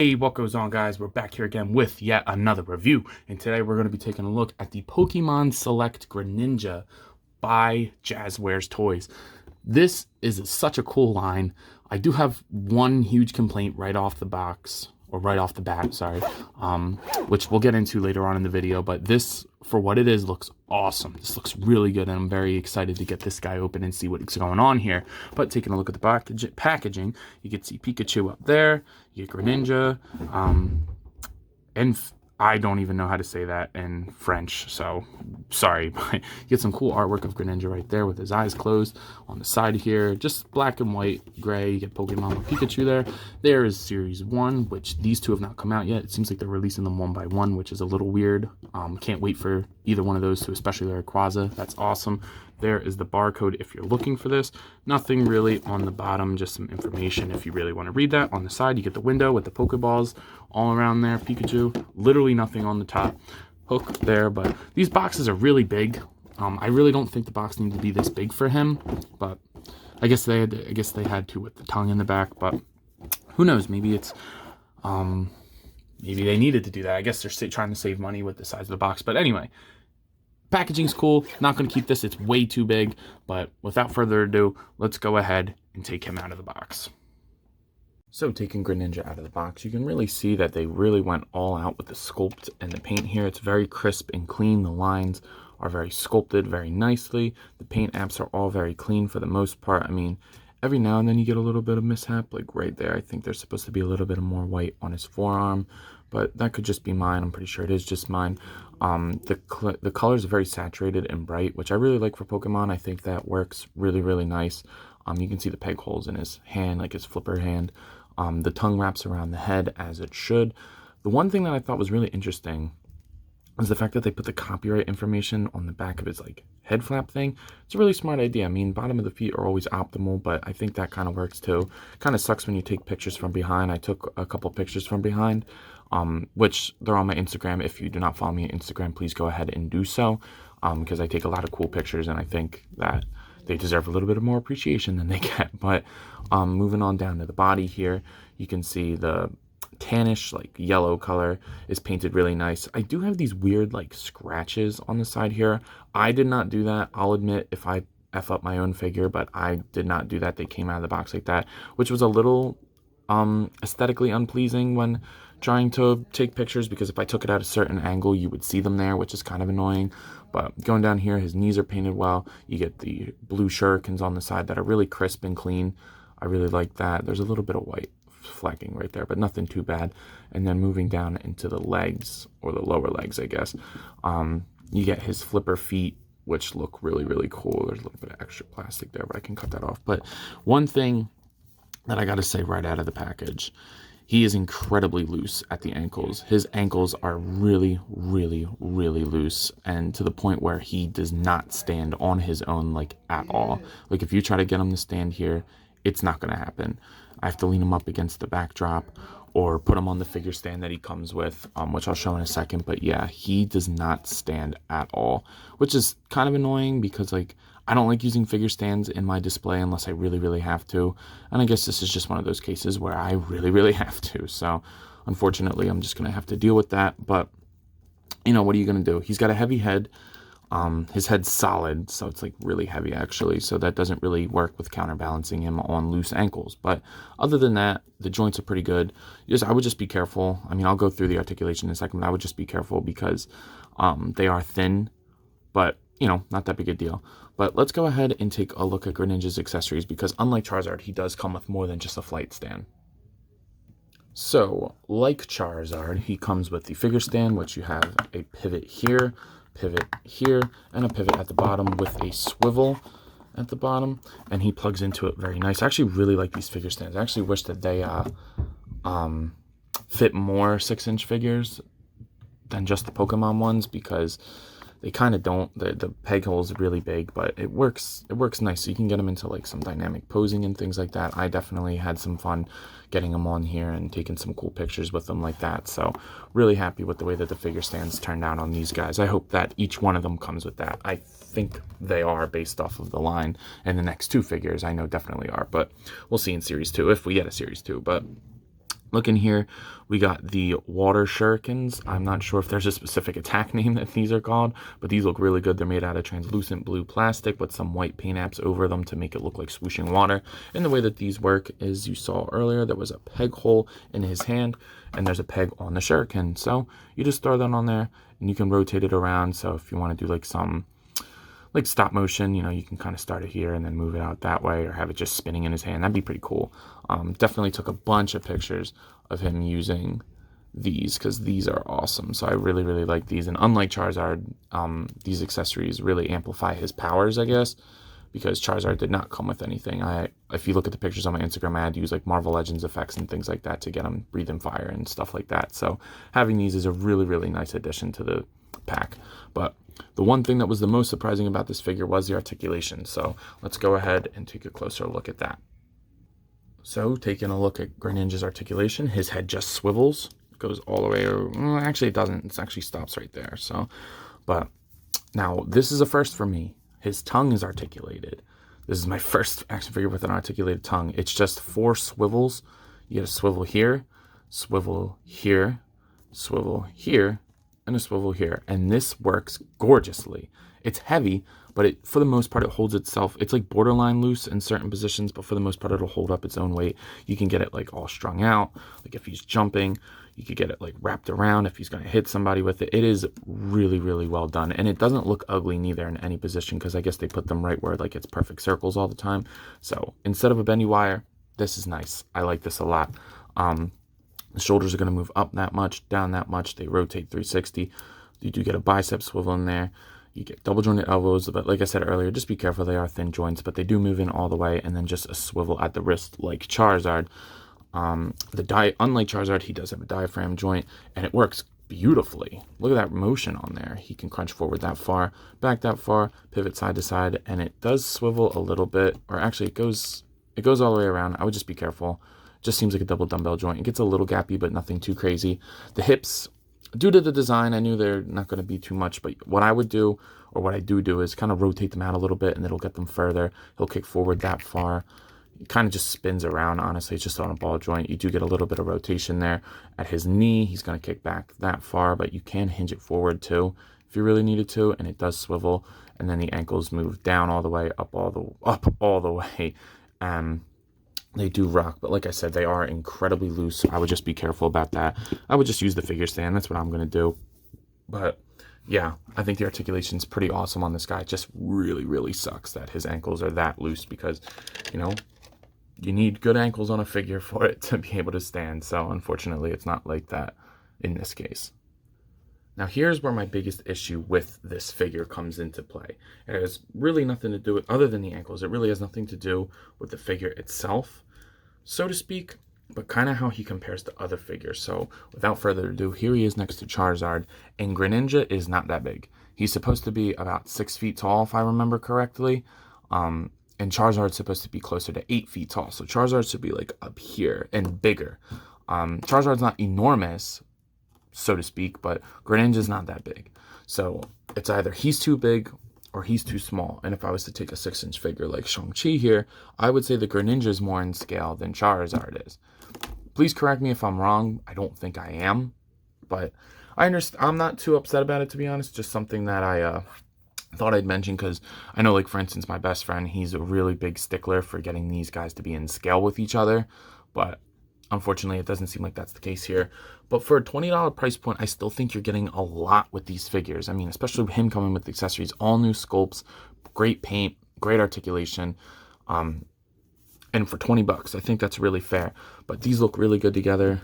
Hey, what goes on, guys? We're back here again with yet another review, and today we're going to be taking a look at the Pokemon Select Greninja by Jazware's Toys. This is such a cool line. I do have one huge complaint right off the box, or right off the bat, sorry, which we'll get into later on in the video, but this, for what it is, looks awesome. This looks really good, and I'm very excited to get this guy open and see what's going on here. But taking a look at the packaging, you can see Pikachu up there, you get Greninja, and I don't even know how to say that in French, so sorry, but you get some cool artwork of Greninja right there with his eyes closed. On the side here, just black and white, gray, you get Pokemon with Pikachu there. There is Series 1, which these two have not come out yet. It seems like they're releasing them one by one, which is a little weird. Can't wait for either one of those two, especially their Rayquaza. That's awesome. There is the barcode if you're looking for this. Nothing really on the bottom, just some information if you really want to read that. On the side, you get the window with the Pokeballs all around there. Pikachu, literally nothing on the top. Hook there, but these boxes are really big. I really don't think the box needed to be this big for him, but I guess they had to with the tongue in the back, but who knows? Maybe it's maybe they needed to do that. I guess they're trying to save money with the size of the box, but anyway. Packaging's cool. Not going to keep this. It's way too big. But without further ado, let's go ahead and take him out of the box. So taking Greninja out of the box, you can really see that they really went all out with the sculpt and the paint here. It's very crisp and clean. The lines are very sculpted very nicely. The paint apps are all very clean for the most part. I mean, every now and then you get a little bit of mishap, like right there. I think there's supposed to be a little bit more white on his forearm, but that could just be mine. I'm pretty sure it is just mine. The colors are very saturated and bright, which I really like for Pokemon. I think that works really, really nice. You can see the peg holes in his hand, like his flipper hand. The tongue wraps around the head as it should. The one thing that I thought was really interesting is the fact that they put the copyright information on the back of his like head flap thing. It's a really smart idea. I mean, bottom of the feet are always optimal, but I think that kind of works too. Kind of sucks when you take pictures from behind. I took a couple pictures from behind, which they're on my Instagram. If you do not follow me on Instagram, please go ahead and do so, because I take a lot of cool pictures, and I think that they deserve a little bit of more appreciation than they get. But moving on down to the body here, you can see the tannish like yellow color is painted really nice. I do have these weird like scratches on the side here. I did not do that. I'll admit if I F up my own figure, but I did not do that. They came out of the box like that, which was a little aesthetically unpleasing when trying to take pictures, because if I took it at a certain angle you would see them there, which is kind of annoying. But going down here, his knees are painted well. You get the blue shurikens on the side that are really crisp and clean. I really like that. There's a little bit of white flecking right there, but nothing too bad. And then moving down into the legs, or the lower legs, I guess, you get his flipper feet, which look really, really cool. There's a little bit of extra plastic there, but I can cut that off. But one thing that I got to say right out of the package, he is incredibly loose at the ankles. His ankles are really, really, really loose, and to the point where he does not stand on his own, like, at all. Like, if you try to get him to stand here, it's not going to happen. I have to lean him up against the backdrop or put him on the figure stand that he comes with, which I'll show in a second. But yeah, he does not stand at all, which is kind of annoying because, like, I don't like using figure stands in my display unless I really, really have to. And I guess this is just one of those cases where I really, really have to. So unfortunately, I'm just going to have to deal with that. But, you know, what are you going to do? He's got a heavy head. His head's solid, so it's like really heavy actually. So that doesn't really work with counterbalancing him on loose ankles. But other than that, the joints are pretty good. I would just be careful. I mean, I'll go through the articulation in a second, but I would just be careful because they are thin, but you know, not that big a deal. But let's go ahead and take a look at Greninja's accessories, because unlike Charizard, he does come with more than just a flight stand. So, like Charizard, he comes with the figure stand, which you have a pivot here, and a pivot at the bottom with a swivel at the bottom, and he plugs into it very nice. I actually really like these figure stands. I actually wish that they fit more 6-inch figures than just the Pokemon ones, because they kind of don't. The peg hole is really big, but it works nice. So you can get them into like some dynamic posing and things like that. I definitely had some fun getting them on here and taking some cool pictures with them like that. So really happy with the way that the figure stands turned out on these guys. I hope that each one of them comes with that. I think they are, based off of the line, and the next two figures I know definitely are, but we'll see in Series 2 if we get a Series 2. But Look in here, we got the water shurikens. I'm not sure if there's a specific attack name that these are called, but these look really good. They're made out of translucent blue plastic with some white paint apps over them to make it look like swooshing water. And the way that these work is, you saw earlier, there was a peg hole in his hand, and there's a peg on the shuriken. So you just throw that on there, and you can rotate it around. So if you want to do like some stop motion, you know, you can kind of start it here and then move it out that way, or have it just spinning in his hand. That'd be pretty cool. Definitely took a bunch of pictures of him using these because these are awesome. So I really, really like these. And unlike Charizard, these accessories really amplify his powers, I guess, because Charizard did not come with anything. If you look at the pictures on my Instagram, I had to use like Marvel Legends effects and things like that to get him breathing fire and stuff like that. So having these is a really, really nice addition to the pack. But the one thing that was the most surprising about this figure was the articulation. So let's go ahead and take a closer look at that. So taking a look at Greninja's articulation, his head just swivels. It goes all the way, well, actually it doesn't. It actually stops right there. So, but now this is a first for me. His tongue is articulated. This is my first action figure with an articulated tongue. It's just 4 swivels. You get a swivel here, swivel here, swivel here, and a swivel here, and this works gorgeously. It's heavy, but for the most part it holds itself. It's like borderline loose in certain positions, but for the most part it'll hold up its own weight. You can get it like all strung out, like if he's jumping, you could get it like wrapped around if he's going to hit somebody with it. It is really, really well done, and it doesn't look ugly neither in any position, because I guess they put them right where like it's perfect circles all the time. So instead of a bendy wire, this is nice. I like this a lot. The shoulders are going to move up that much, down that much. They rotate 360. You do get a bicep swivel in there. You get double jointed elbows, but like I said earlier, just be careful. They are thin joints, but they do move in all the way. And then just a swivel at the wrist like Charizard. Unlike Charizard, he does have a diaphragm joint, and it works beautifully. Look at that motion on there. He can crunch forward that far, back that far, pivot side to side, and it does swivel a little bit, or actually it goes all the way around. I would just be careful. Just seems like a double dumbbell joint. It gets a little gappy, but nothing too crazy. The hips, due to the design, I knew they're not going to be too much, but what I would do, or what I do is kind of rotate them out a little bit, and it'll get them further. He'll kick forward that far. It kind of just spins around, honestly. It's just on a ball joint. You do get a little bit of rotation there. At his knee, he's going to kick back that far, but you can hinge it forward too if you really needed to, and it does swivel. And then the ankles move down all the way, up all the way. They do rock, but like I said, they are incredibly loose. I would just be careful about that. I would just use the figure stand. That's what I'm going to do. But yeah, I think the articulation is pretty awesome on this guy. It just really, really sucks that his ankles are that loose, because, you know, you need good ankles on a figure for it to be able to stand. So unfortunately, it's not like that in this case. Now here's where my biggest issue with this figure comes into play. It has really nothing to do with, other than the ankles, it really has nothing to do with the figure itself, so to speak, but kind of how he compares to other figures. So without further ado, here he is next to Charizard, and Greninja is not that big. He's supposed to be about 6 feet tall, if I remember correctly, and Charizard's supposed to be closer to 8 feet tall. So Charizard should be like up here and bigger. Charizard's not enormous, so to speak, but Greninja's not that big. So it's either he's too big or he's too small. And if I was to take a 6-inch figure like Shang-Chi here, I would say the Greninja is more in scale than Charizard is. Please correct me if I'm wrong. I don't think I am, but I understand. I'm not too upset about it, to be honest. Just something that I thought I'd mention, because I know, like, for instance, my best friend, he's a really big stickler for getting these guys to be in scale with each other, but unfortunately, it doesn't seem like that's the case here. But for a $20 price point, I still think you're getting a lot with these figures. I mean, especially with him coming with accessories, all new sculpts, great paint, great articulation. And for 20 bucks, I think that's really fair. But these look really good together.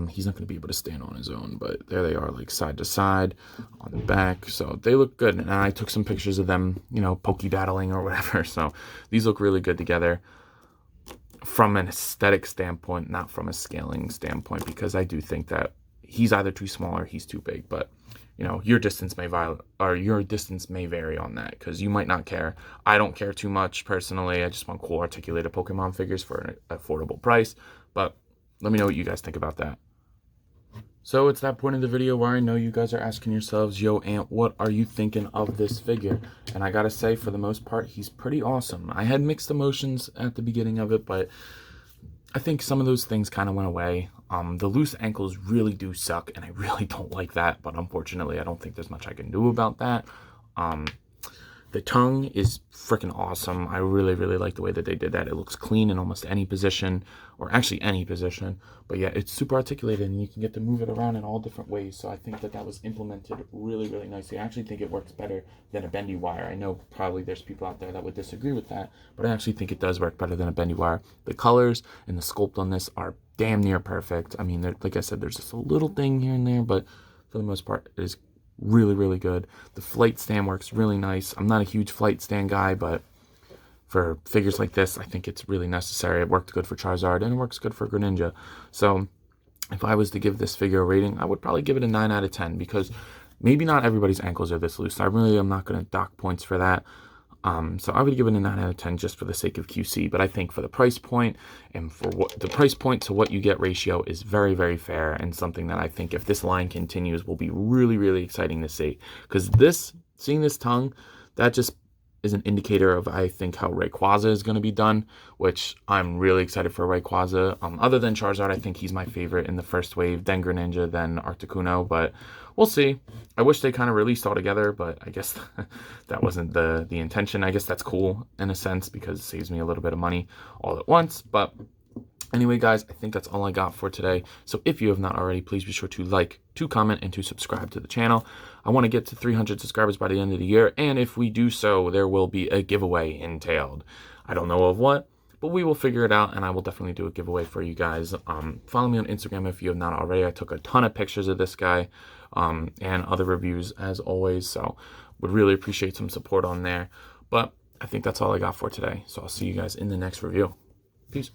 He's not going to be able to stand on his own, but there they are, like side to side on the back. So they look good. And I took some pictures of them, you know, poke battling or whatever. So these look really good together from an aesthetic standpoint, not from a scaling standpoint, because I do think that he's either too small or he's too big. But you know, your distance may vary on that, because you might not care. I don't care too much personally. I just want cool articulated Pokemon figures for an affordable price. But let me know what you guys think about that. So it's that point in the video where I know you guys are asking yourselves, yo, Ant, what are you thinking of this figure? And I gotta say, for the most part, he's pretty awesome. I had mixed emotions at the beginning of it, but I think some of those things kind of went away. The loose ankles really do suck, and I really don't like that, but unfortunately I don't think there's much I can do about that. The tongue is freaking awesome. I really, really like the way that they did that. It looks clean in almost any position, or actually any position. But yeah, it's super articulated, and you can get to move it around in all different ways. So I think that was implemented really, really nicely. I actually think it works better than a bendy wire. I know probably there's people out there that would disagree with that, but I actually think it does work better than a bendy wire. The colors and the sculpt on this are damn near perfect. I mean, like I said, there's just a little thing here and there, but for the most part, it is really, really good. The flight stand works really nice. I'm not a huge flight stand guy, but for figures like this, I think it's really necessary. It worked good for Charizard, and it works good for Greninja. So if I was to give this figure a rating, I would probably give it a 9 out of 10, because maybe not everybody's ankles are this loose. I really am not going to dock points for that. So I would give it a 9 out of 10 just for the sake of QC. But I think for the price point, and for what the price point to what you get ratio is very, very fair, and something that I think if this line continues will be really, really exciting to see. Because seeing this tongue, that just is an indicator of, I think, how Rayquaza is going to be done, which I'm really excited for Rayquaza. Other than Charizard, I think he's my favorite in the first wave, then Greninja, then Articuno, but we'll see. I wish they kind of released all together, but I guess that wasn't the intention. I guess that's cool in a sense, because it saves me a little bit of money all at once. But anyway, guys, I think that's all I got for today. So if you have not already, please be sure to like, to comment, and to subscribe to the channel. I want to get to 300 subscribers by the end of the year, and if we do so, there will be a giveaway entailed. I don't know of what, but we will figure it out, and I will definitely do a giveaway for you guys. Follow me on Instagram if you have not already. I took a ton of pictures of this guy, and other reviews as always, so would really appreciate some support on there. But I think that's all I got for today, so I'll see you guys in the next review. Peace.